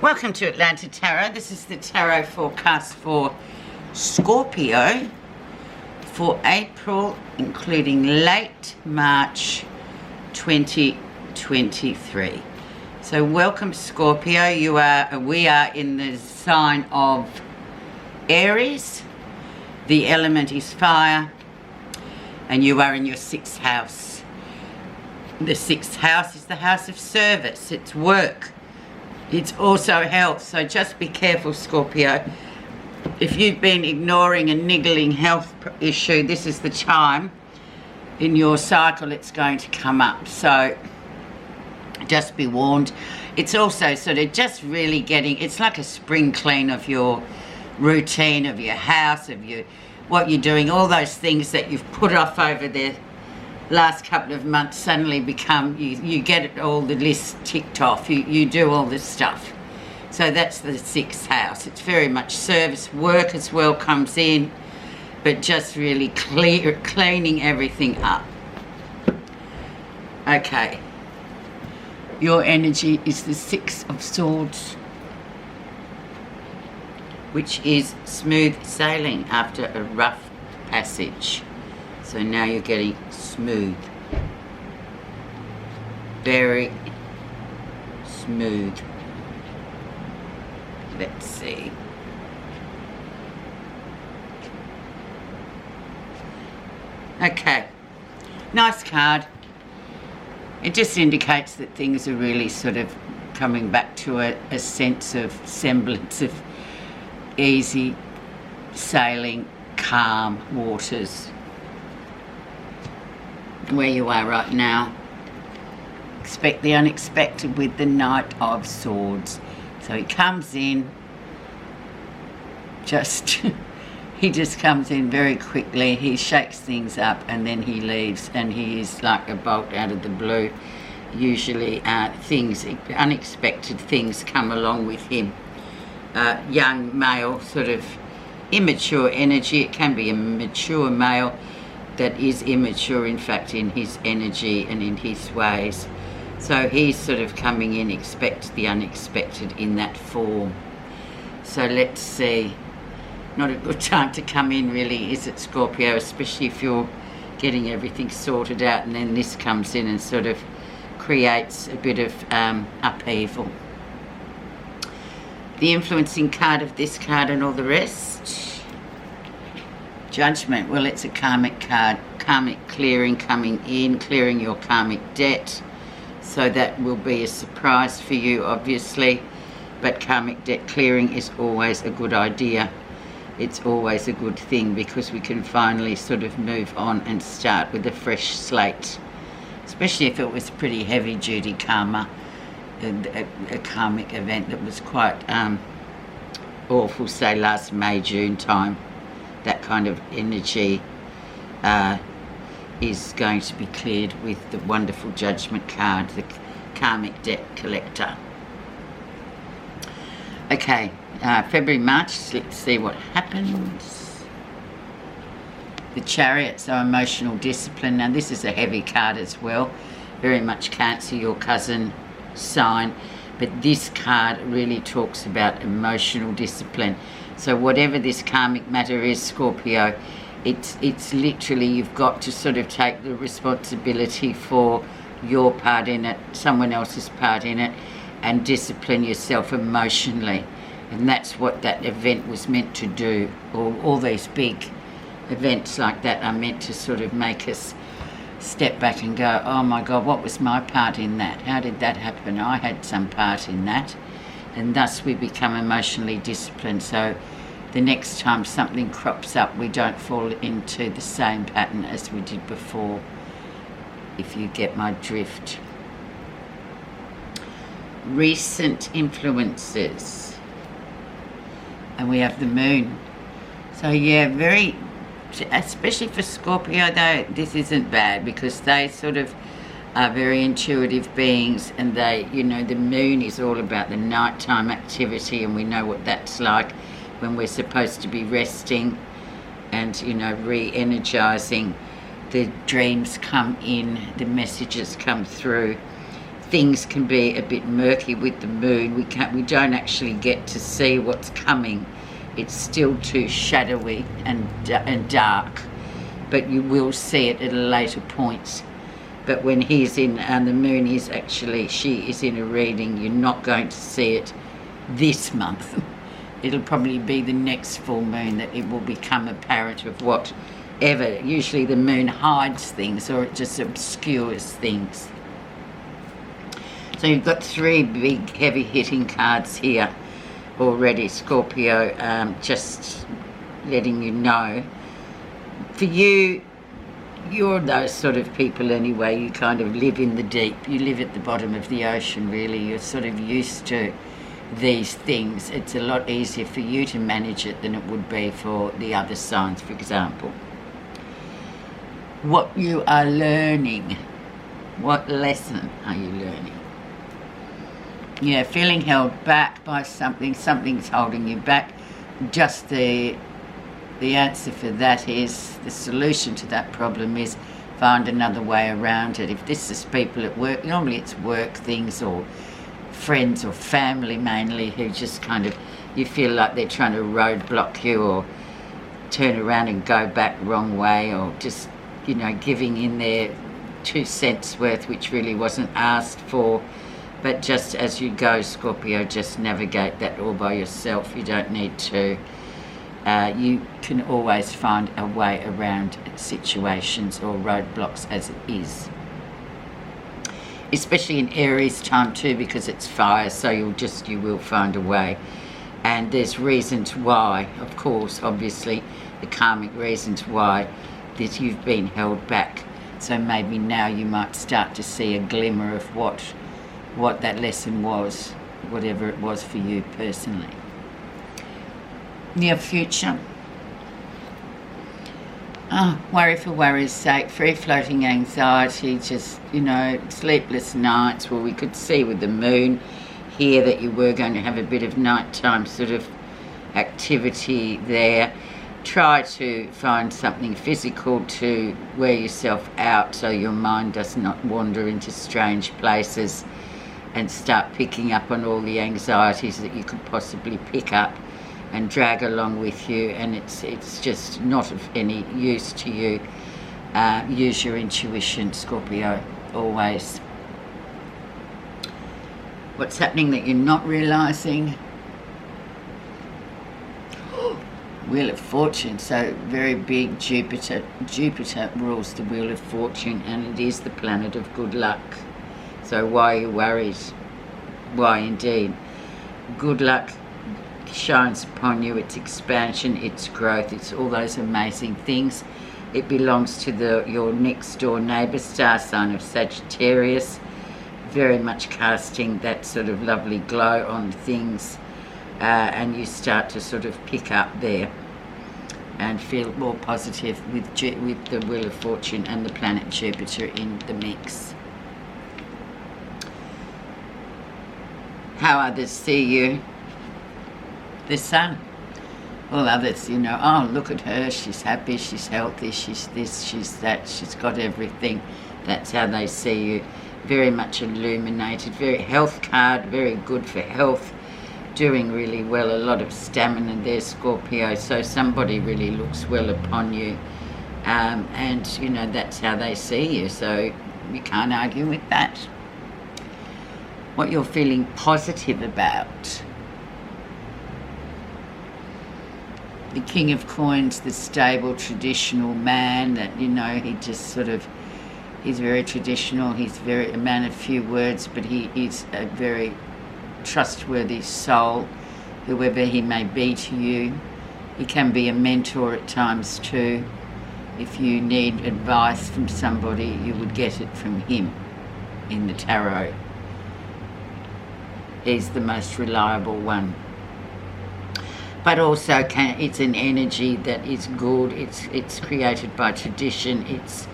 Welcome to Atlanta Tarot. This is the tarot forecast for Scorpio for April, including late March 2023. So welcome, Scorpio. We are in the sign of Aries. The element is fire, and you are in your sixth house. The sixth house is the house of service. It's work. It's also health, so just be careful, Scorpio. If you've been ignoring a niggling health issue, this is the time in your cycle it's going to come up. So just be warned. It's also sort of just really it's like a spring clean of your routine, of your house, of what you're doing. All those things that you've put off over the last couple of months suddenly become, you get it, all the lists ticked off, you do all this stuff. So that's the sixth house. It's very much service, work as well comes in, but just really cleaning everything up. Okay, your energy is the Six of Swords, which is smooth sailing after a rough passage. So now you're getting smooth. Very smooth. Let's see. Okay. Nice card. It just indicates that things are really sort of coming back to a sense of semblance of easy sailing, calm waters. Where you are right now. Expect the unexpected with the Knight of Swords. So he comes in, he just comes in very quickly, he shakes things up and then he leaves, and he is like a bolt out of the blue. Usually unexpected things come along with him. Young male, sort of immature energy. It can be a mature male that is immature, in fact, in his energy and in his ways. So he's sort of coming in, expect the unexpected in that form. So let's see. Not a good time to come in, really, is it, Scorpio? Especially if you're getting everything sorted out and then this comes in and sort of creates a bit of upheaval. The influencing card of this card and all the rest. Judgment. Well, it's a karmic card. Karmic clearing coming in, clearing your karmic debt. So that will be a surprise for you, obviously. But karmic debt clearing is always a good idea. It's always a good thing because we can finally sort of move on and start with a fresh slate. Especially if it was pretty heavy duty karma. A karmic event that was quite awful, say last May, June time. That kind of energy is going to be cleared with the wonderful Judgment card, the karmic debt collector. Okay, February, March, let's see what happens. The Chariot, so emotional discipline. Now this is a heavy card as well. Very much Cancer, your cousin sign. But this card really talks about emotional discipline. So whatever this karmic matter is, Scorpio, it's literally, you've got to sort of take the responsibility for your part in it, someone else's part in it, and discipline yourself emotionally. And that's what that event was meant to do. All these big events like that are meant to sort of make us step back and go, oh my God, what was my part in that? How did that happen? I had some part in that. And thus we become emotionally disciplined. So the next time something crops up, we don't fall into the same pattern as we did before, if you get my drift. Recent influences. And we have the Moon. So yeah, especially for Scorpio though, this isn't bad because they sort of are very intuitive beings, and the Moon is all about the nighttime activity, and we know what that's like when we're supposed to be resting and re-energizing. The dreams come in, the messages come through. things can be a bit murky with the moon. We don't actually get to see what's coming. It's still too shadowy and dark, but you will see it at a later point. But when he's in, and the moon is actually, she is in a reading, you're not going to see it this month. It'll probably be the next full moon that it will become apparent of whatever. Usually the moon hides things, or it just obscures things. So you've got 3 big heavy hitting cards here already, Scorpio, just letting you know. For you, you're those sort of people anyway. You kind of live in the deep. You live at the bottom of the ocean, really. You're sort of used to these things. It's a lot easier for you to manage it than it would be for the other signs, for example. What you are learning. What lesson are you learning? Yeah, feeling held back by something. Something's holding you back. Just the answer for that is, the solution to that problem is find another way around it. If this is people at work, normally it's work things or friends or family mainly, who just kind of, you feel like they're trying to roadblock you or turn around and go back wrong way, or just, you know, giving in their 2 cents worth, which really wasn't asked for. But just as you go, Scorpio, just navigate that all by yourself. You don't need to. You can always find a way around situations or roadblocks as it is. Especially in Aries time too, because it's fire, so you will find a way. And there's reasons why, of course, obviously, the karmic reasons why that you've been held back. So maybe now you might start to see a glimmer of what that lesson was, whatever it was for you personally. Near future. Worry for worry's sake, free-floating anxiety, just, you know, sleepless nights. Well, we could see with the moon here that you were going to have a bit of nighttime sort of activity there. Try to find something physical to wear yourself out so your mind does not wander into strange places and start picking up on all the anxieties that you could possibly pick up and drag along with you, and it's just not of any use to you. Use your intuition, Scorpio, always. What's happening that you're not realising? Wheel of Fortune, so very big. Jupiter rules the Wheel of Fortune, and it is the planet of good luck. So why are you worried? Why indeed? Good luck shines upon you, its expansion, its growth, it's all those amazing things. It belongs to your next door neighbour, star sign of Sagittarius, very much casting that sort of lovely glow on things, and you start to sort of pick up there and feel more positive with the Wheel of Fortune and the planet Jupiter in the mix. How others see you. The Sun. All others, you know, oh, look at her, she's happy, she's healthy, she's this, she's that, she's got everything. That's how they see you. Very much illuminated, very health card, very good for health, doing really well, a lot of stamina there, Scorpio, so somebody really looks well upon you, and, you know, that's how they see you, so you can't argue with that. What you're feeling positive about. The King of Coins, the stable, traditional man that, you know, he just sort of, he's very traditional, he's a man of few words, but he is a very trustworthy soul, whoever he may be to you. He can be a mentor at times too. If you need advice from somebody, you would get it from him in the tarot. He's the most reliable one. But also it's an energy that is good, it's created by tradition, it's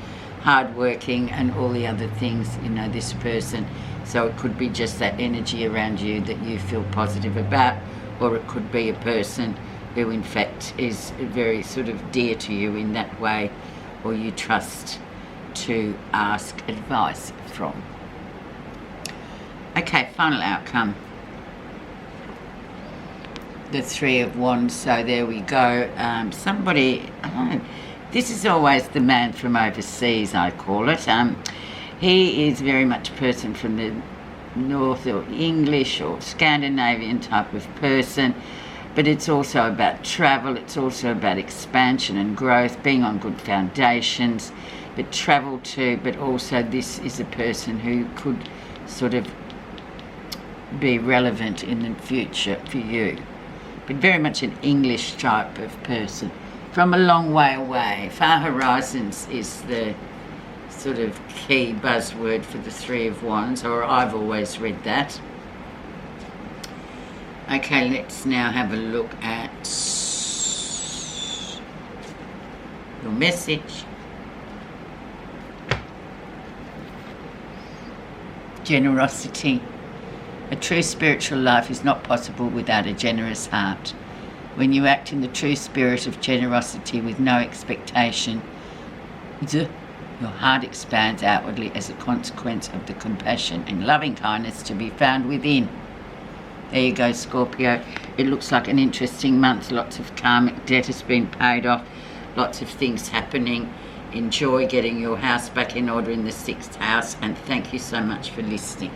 hardworking and all the other things, you know, this person. So it could be just that energy around you that you feel positive about, or it could be a person who in fact is very sort of dear to you in that way, or you trust to ask advice from. Okay, final outcome. The Three of Wands. So there we go. Somebody, this is always the man from overseas, I call it. He is very much a person from the North or English or Scandinavian type of person. But it's also about travel, it's also about expansion and growth, being on good foundations, but travel too, but also this is a person who could sort of be relevant in the future for you. But very much an English type of person, from a long way away. Far horizons is the sort of key buzzword for the Three of Wands, or I've always read that. Okay, let's now have a look at your message. Generosity. A true spiritual life is not possible without a generous heart. When you act in the true spirit of generosity with no expectation, your heart expands outwardly as a consequence of the compassion and loving kindness to be found within. There you go, Scorpio. It looks like an interesting month. Lots of karmic debt has been paid off. Lots of things happening. Enjoy getting your house back in order in the 6th house. And thank you so much for listening.